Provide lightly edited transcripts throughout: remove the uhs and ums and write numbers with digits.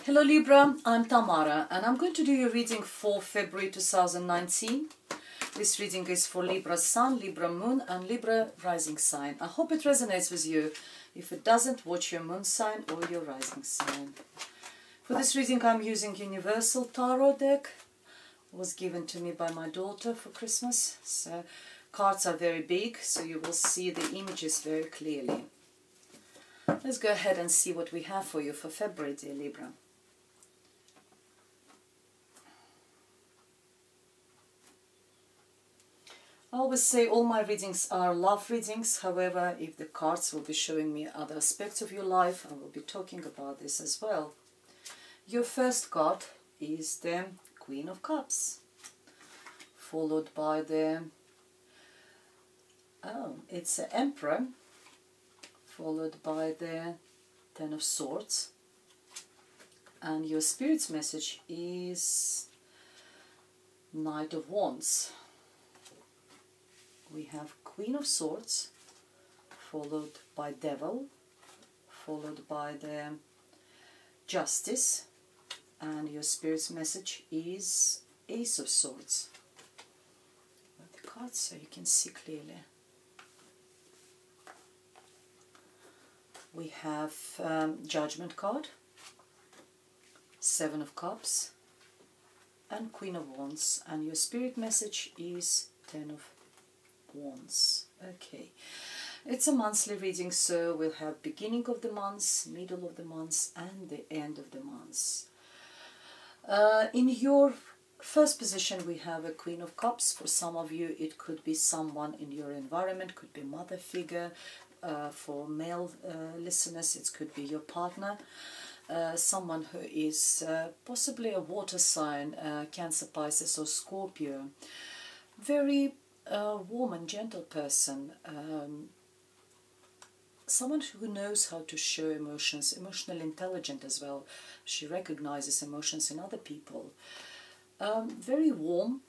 Hello Libra, I'm Tamara and I'm going to do your reading for February 2019. This reading is for Libra Sun, Libra Moon and Libra Rising sign. I hope it resonates with you. If it doesn't, watch your Moon sign or your Rising sign. For this reading I'm using Universal Tarot deck. It was given to me by my daughter for Christmas. So cards are very big, so you will see the images very clearly. Let's go ahead and see what we have for you for February, dear Libra. I always say all my readings are love readings. However, if the cards will be showing me other aspects of your life, I will be talking about this as well. Your first card is the Queen of Cups, followed by the it's the Emperor, followed by the Ten of Swords, and your Spirit's message is Knight of Wands. We have Queen of Swords, followed by Devil, followed by the Justice, and your Spirit's message is Ace of Swords. With the cards so you can see clearly. We have Judgment card, Seven of Cups, and Queen of Wands, and your Spirit message is Ten of Wands. Okay, it's a monthly reading, so we'll have beginning of the months, middle of the months, and the end of the months. In your first position we have a Queen of Cups. For some of you it could be someone in your environment, could be mother figure. For male listeners it could be your partner, someone who is possibly a water sign, Cancer, Pisces or Scorpio. Very warm and gentle person, someone who knows how to show emotions, emotionally intelligent as well. She recognizes emotions in other people. Very warm,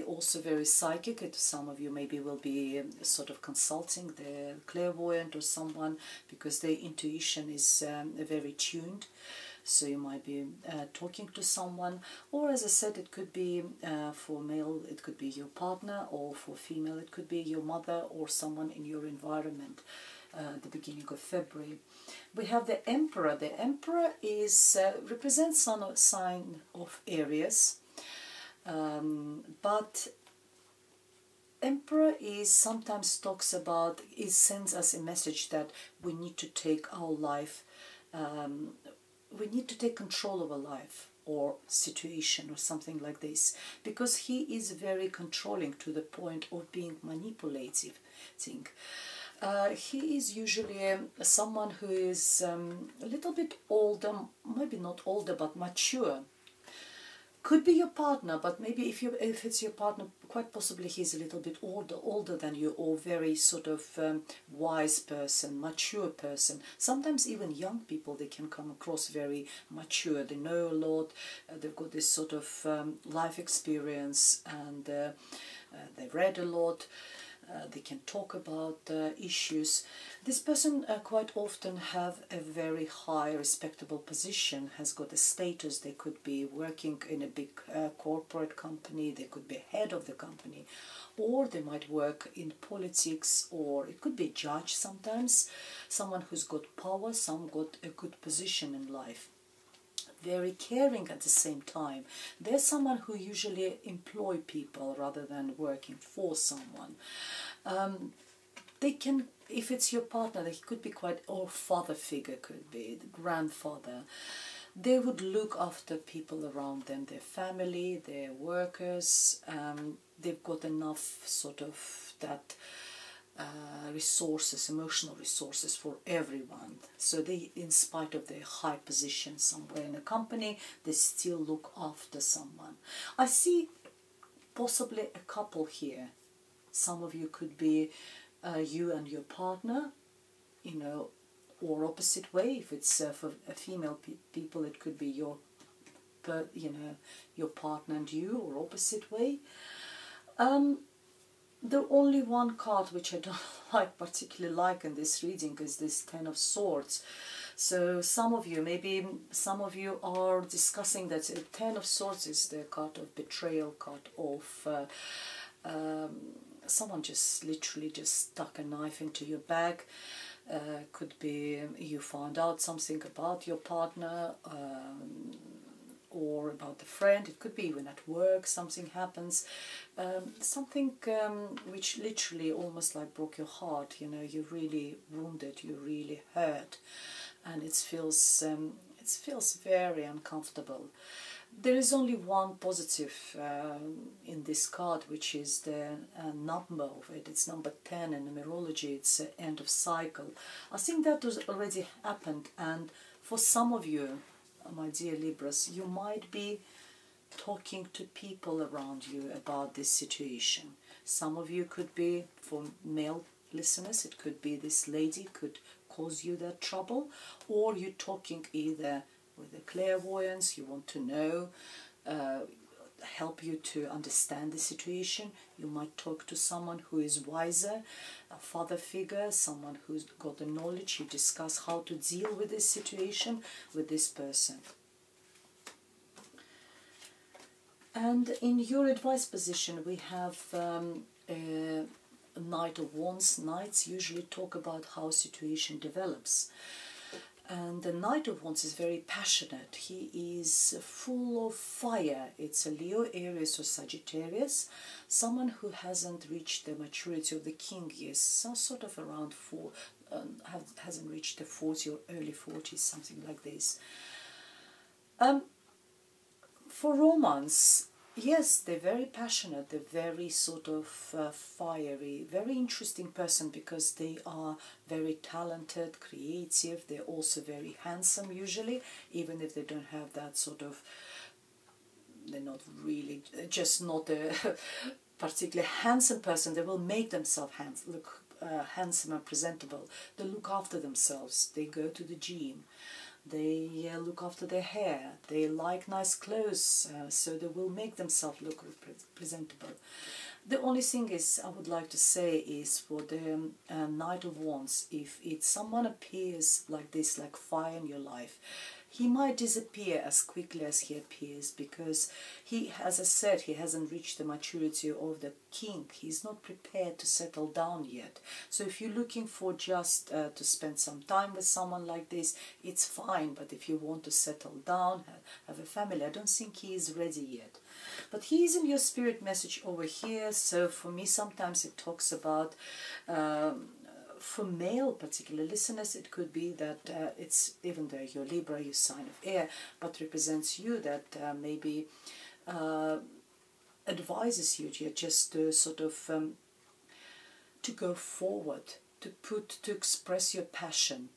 also very psychic. Some of you maybe will be sort of consulting the clairvoyant or someone, because their intuition is very tuned. So you might be talking to someone, or as I said, it could be for male, it could be your partner, or for female, it could be your mother or someone in your environment. The beginning of February. We have the Emperor. The Emperor is represents some sign of Aries, but Emperor is sometimes talks about, it sends us a message that we need to take our life, we need to take control of our life or situation or something like this, because he is very controlling to the point of being manipulative. He is usually someone who is a little bit older, maybe not older but mature. Could be your partner, but maybe if it's your partner, quite possibly he's a little bit older than you, or very sort of wise person, mature person. Sometimes even young people, they can come across very mature. They know a lot. They've got this sort of life experience, and they read a lot. They can talk about issues. This person quite often have a very high respectable position, has got a status. They could be working in a big corporate company, they could be head of the company, or they might work in politics, or it could be a judge sometimes, someone who's got power, some got a good position in life. Very caring at the same time. They're someone who usually employ people rather than working for someone. They can, if it's your partner, they could be quite, or father figure, could be the grandfather. They would look after people around them, their family, their workers. They've got enough sort of that resources, emotional resources for everyone. So they, in spite of their high position somewhere in a company, they still look after someone. I see possibly a couple here. Some of you could be you and your partner, you know, or opposite way. If it's for a female people, it could be your partner and you, or opposite way. The only one card which I don't particularly like in this reading is this Ten of Swords. So some of you, maybe some of you are discussing that. Ten of Swords is the card of betrayal, card of someone just literally just stuck a knife into your bag. Could be you found out something about your partner, or about the friend. It could be even at work something happens, something which literally almost like broke your heart. You know, you're really wounded, you're really hurt, and it feels very uncomfortable. There is only one positive in this card, which is the number of it. It's number 10 in numerology. It's end of cycle. I think that has already happened, and for some of you, my dear Libras, you might be talking to people around you about this situation. Some of you could be, for male listeners, it could be this lady could cause you that trouble, or you're talking either with a clairvoyance, you want to know, help you to understand the situation. You might talk to someone who is wiser, a father figure, someone who's got the knowledge. You discuss how to deal with this situation, with this person. And in your advice position, we have a Knight of Wands. Knights usually talk about how situation develops. And the Knight of Wands is very passionate. He is full of fire. It's a Leo, Aries or Sagittarius. Someone who hasn't reached the maturity of the King yet. So sort of around hasn't reached the 40 or early 40s, something like this. For romance, yes, they're very passionate, they're very sort of fiery, very interesting person, because they are very talented, creative. They're also very handsome usually, even if they don't have that sort of, they're not really, just not a particularly handsome person. They will make themselves look handsome and presentable. They look after themselves, they go to the gym. They look after their hair, they like nice clothes, so they will make themselves look presentable. The only thing is, I would like to say, is for the Knight of Wands, if someone appears like this, like fire in your life, he might disappear as quickly as he appears, because he, as I said, he hasn't reached the maturity of the King. He's not prepared to settle down yet. So if you're looking for just to spend some time with someone like this, it's fine. But if you want to settle down, have a family, I don't think he is ready yet. But he is in your spirit message over here. So for me, sometimes it talks about for male particular listeners, it could be that it's, even though you're Libra, you're sign of air, but represents you, that maybe advises you just to sort of to go forward, to express your passion,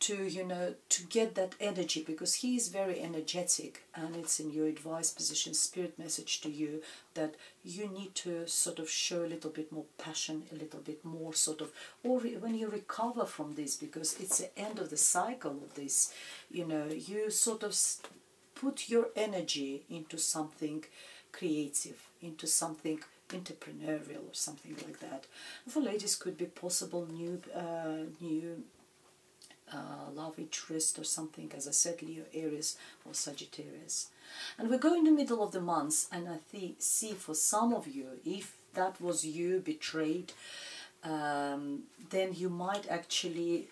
to, you know, to get that energy, because he is very energetic, and it's in your advice position, spirit message to you, that you need to sort of show a little bit more passion, a little bit more sort of, or when you recover from this, because it's the end of the cycle of this, you know, you sort of put your energy into something creative, into something entrepreneurial or something like that. For ladies, could be possible new love interest or something, as I said, Leo, Aries or Sagittarius. And we go in the middle of the month, and I see for some of you, if that was you betrayed, then you might actually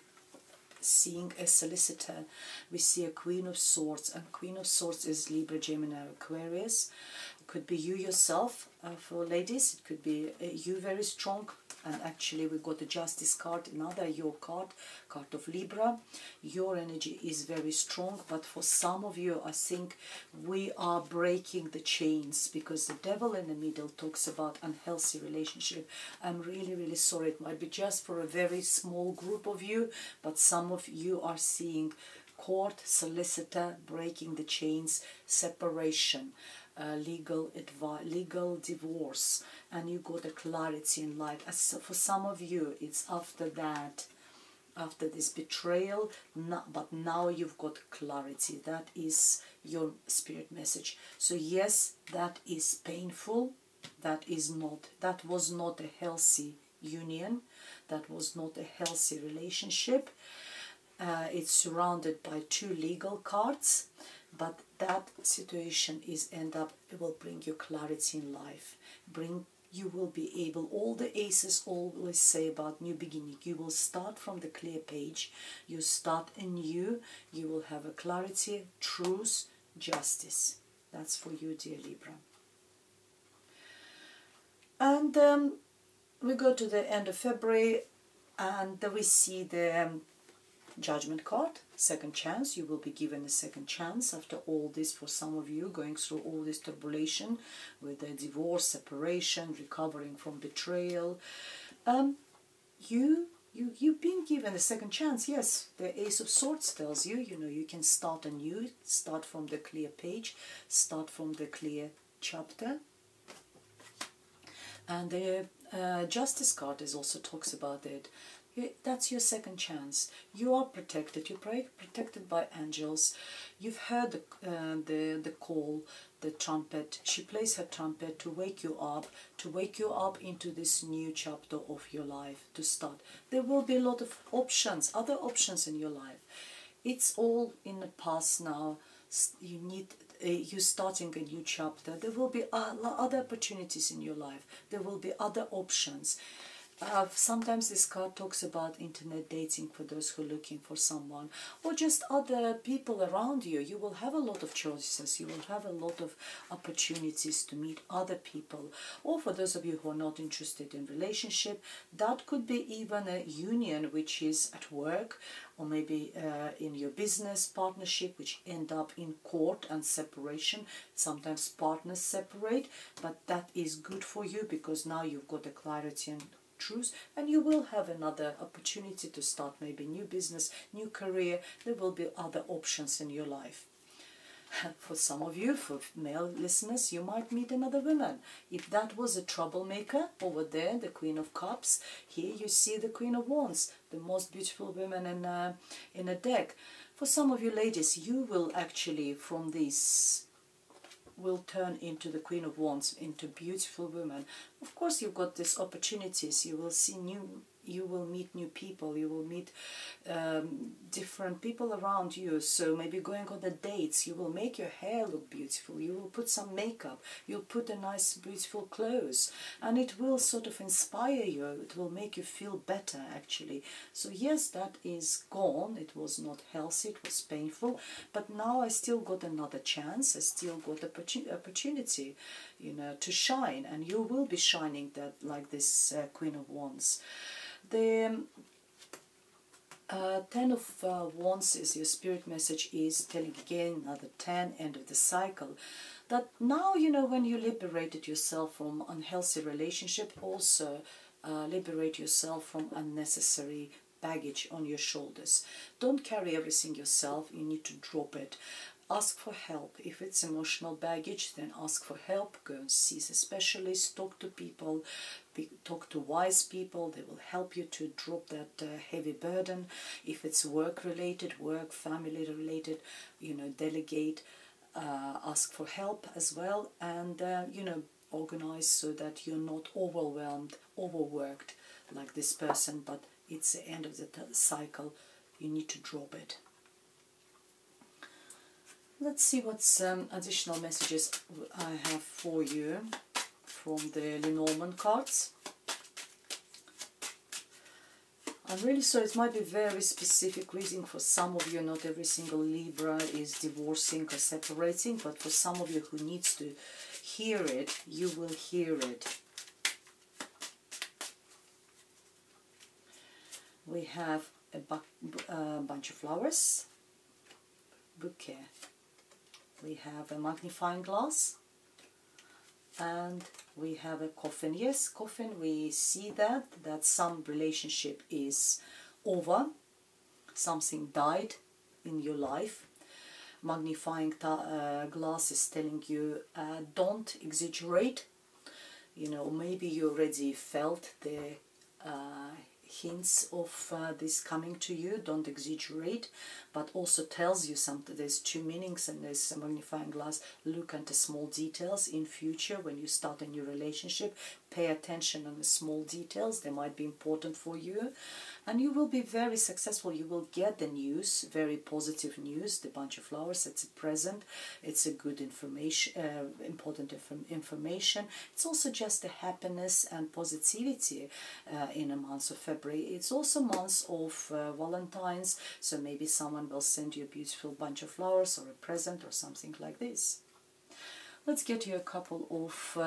seeing a solicitor. We see a Queen of Swords, and Queen of Swords is Libra, Gemini, Aquarius. It could be you yourself, for ladies. It could be you very strong, and actually we got the Justice card, another your card of Libra. Your energy is very strong, but for some of you, I think we are breaking the chains, because the Devil in the middle talks about unhealthy relationship. I'm really, really sorry. It might be just for a very small group of you, but some of you are seeing court, solicitor, breaking the chains, separation, legal divorce, and you got a clarity in life. As for some of you, it's after that, after this betrayal, but now you've got clarity. That is your spirit message. So yes, that is painful. That was not a healthy union. That was not a healthy relationship. It's surrounded by 2 legal cards, but that situation it will bring you clarity in life. You will be able, all the aces always say about new beginning, you will start from the clear page, you start anew, you will have a clarity, truth, justice. That's for you, dear Libra. And we go to the end of February, and we see the Judgment card, second chance. You will be given a second chance after all this. For some of you going through all this turbulation with the divorce, separation, recovering from betrayal, you've been given a second chance. Yes, the Ace of Swords tells you, you can start anew, start from the clear page, start from the clear chapter. And the Justice card also talks about it. That's your second chance. You are protected. You're protected by angels. You've heard the call, the trumpet. She plays her trumpet to wake you up into this new chapter of your life, to start. There will be a lot of options, other options in your life. It's all in the past now. You're starting a new chapter. There will be other opportunities in your life. There will be other options. Sometimes this card talks about internet dating for those who are looking for someone, or just other people around you. You will have a lot of choices. You will have a lot of opportunities to meet other people. Or for those of you who are not interested in relationship, that could be even a union which is at work, or maybe in your business partnership, which end up in court and separation. Sometimes partners separate, but that is good for you because now you've got the clarity and truth, and you will have another opportunity to start maybe new business, new career. There will be other options in your life. For some of you, for male listeners, you might meet another woman. If that was a troublemaker over there, the Queen of Cups, here you see the Queen of Wands, the most beautiful woman in a deck. For some of you ladies, you will actually, from this, will turn into the Queen of Wands, into beautiful women. Of course, you've got these opportunities. You will see you will meet new people. You will meet different people around you. So maybe going on the dates, you will make your hair look beautiful. You will put some makeup. You'll put a nice, beautiful clothes, and it will sort of inspire you. It will make you feel better, actually. So yes, that is gone. It was not healthy. It was painful. But now I still got another chance. I still got opportunity, to shine, and you will be shining that like this Queen of Wands. The 10 of Wands is your spirit message, is telling again another 10, end of the cycle. That now, when you liberated yourself from unhealthy relationship, also liberate yourself from unnecessary baggage on your shoulders. Don't carry everything yourself. You need to drop it. Ask for help. If it's emotional baggage, then ask for help. Go and see a specialist. Talk to people. Talk to wise people. They will help you to drop that heavy burden. If it's work-related, family related, delegate. Ask for help as well. And, organize so that you're not overwhelmed, overworked like this person. But it's the end of the cycle. You need to drop it. Let's see what additional messages I have for you from the Lenormand cards. I'm really sorry, it might be very specific reading for some of you. Not every single Libra is divorcing or separating, but for some of you who needs to hear it, you will hear it. We have a bunch of flowers, bouquet. We have a magnifying glass, and we have a coffin. Yes, coffin, we see that some relationship is over, something died in your life. Magnifying glass is telling you don't exaggerate. Maybe you already felt the hints of this coming to you. Don't exaggerate, but also tells you something. There's 2 meanings, and there's a magnifying glass. Look at the small details in future when you start a new relationship. pay attention on the small details. They might be important for you. And you will be very successful. You will get the news, very positive news. The bunch of flowers, it's a present. It's a good information, important information. It's also just the happiness and positivity in a month of February. It's also months of Valentine's. So maybe someone will send you a beautiful bunch of flowers or a present or something like this. Let's get you a couple of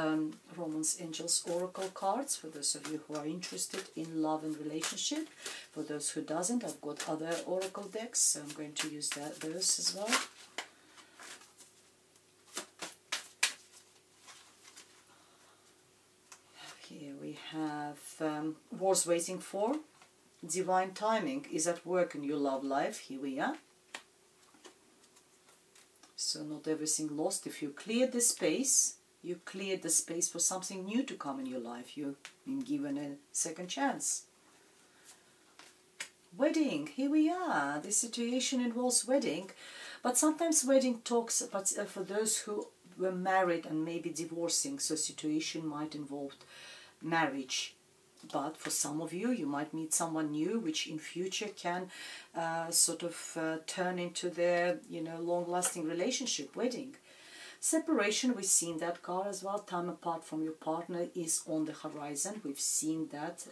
Romance Angels Oracle cards for those of you who are interested in love and relationship. For those who doesn't, I've got other Oracle decks, so I'm going to use those as well. Here we have Wars Waiting For. Divine timing is at work in your love life. Here we are. So not everything lost. If you cleared the space, you cleared the space for something new to come in your life. You've been given a second chance. Wedding, here we are. This situation involves wedding, but sometimes wedding talks, but for those who were married and maybe divorcing, so situation might involve marriage. But for some of you, you might meet someone new, which in future can turn into their, long-lasting relationship, wedding. Separation, we've seen that card as well. Time apart from your partner is on the horizon. We've seen that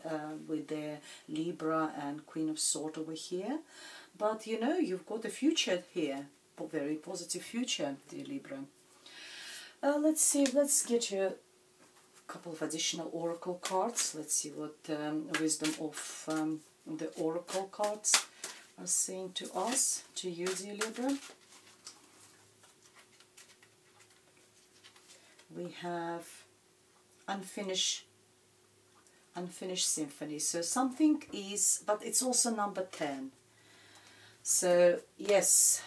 with the Libra and Queen of Swords over here. But, you've got a future here, a very positive future, dear Libra. Let's see, let's get you couple of additional oracle cards. Let's see what wisdom of the oracle cards are saying to us, to you, dear Libra. We have unfinished symphony. So something is, but it's also number 10. So yes,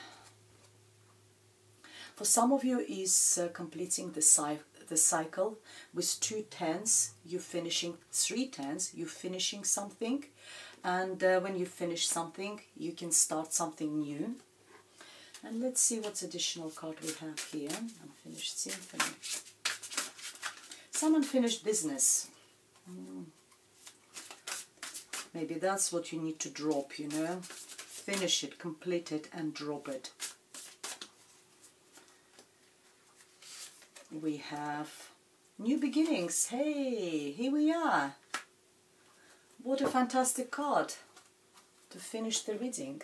for some of you is completing the cycle with 2 10s, you're finishing 3 10s, you're finishing something, and when you finish something you can start something new. And let's see what additional card we have here. Unfinished symphony. Some unfinished business. Maybe that's what you need to drop, finish it, complete it and drop it. We have new beginnings. Hey, here we are. What a fantastic card to finish the reading.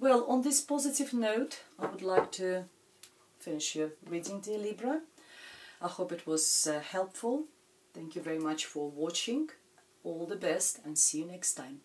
Well, on this positive note, I would like to finish your reading, dear Libra. I hope it was helpful. Thank you very much for watching. All the best and see you next time.